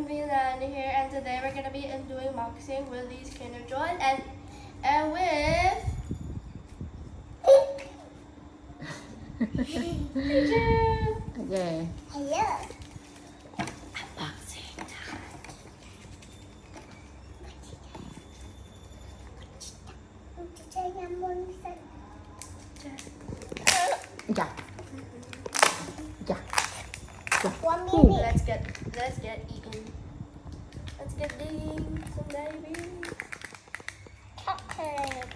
Milani here, and today we're gonna be doing unboxing with these Kinder Joy and with Okay. Hello. unboxing time. Yeah. Yeah. One minute. Let's get eating. Let's get digging some babies. Chocolate.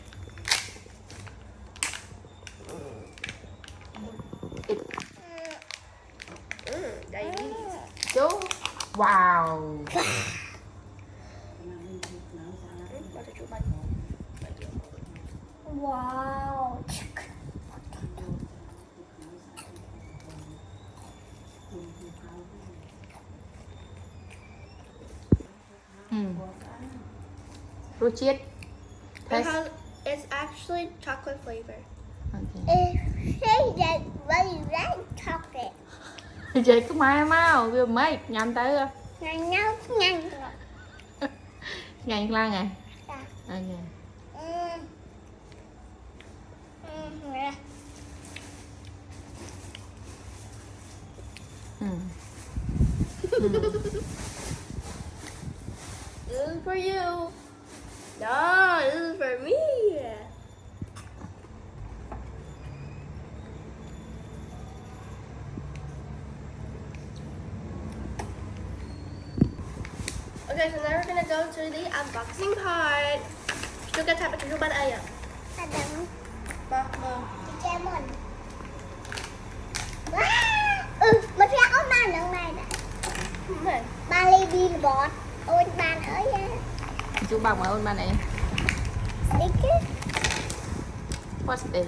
Diabetes. Chú. Wow. Bao cho chú bánh. Wow. Ruchit. It's actually chocolate flavor. Okay. Say that very red chocolate. Chị có mai mau, vừa mấy nhắm tới rồi. Nhanh nhanh rồi. Ngày la ngày. Dạ. Okay. This is for you. No, this is for me. Okay, so now we're gonna go to the unboxing part. Chú cái thằng chú bán ai à? Adam. Ba, ba. Lemon. Mình sẽ có ba lần này nè. Mình. Ba lady bọt. Ôi bạn ơi. Chú bông ở bên ba này. Sticker. What's this?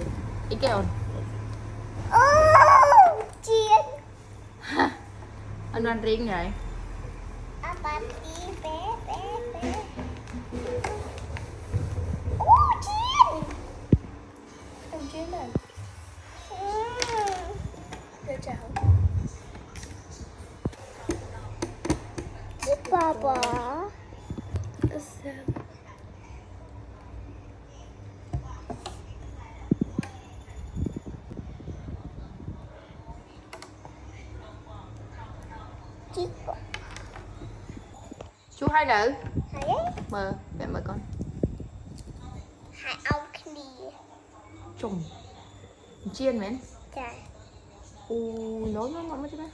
Ikeon. Oh, chiên. Anh ăn riêng rồi. Apa đi bé bé bé. Oh, chiên. Không chứ mà. Đưa chào. Papa. Chú hai nữ. Hai đấy. Mờ, mẹ mời con. Hai ông kia. Trùng. Chiên mến. Dạ. Nối nó chứ bé.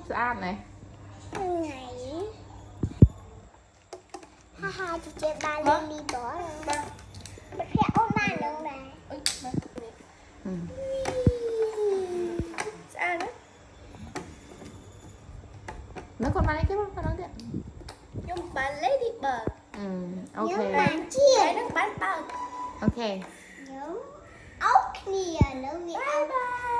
Sad này. Này. Ha chị chơi ba lên đi bỏ rồi. Ba. Mình sẽ ôm ba lần này. Ui, ba. Ừ. Sao đó? Mấy con này cái con nói đi. Yung ba ladybug. Ok. Nhớ bạn Cái chia. nó bán bug. Ok. Nhớ ốc kia nữa. Bye bye.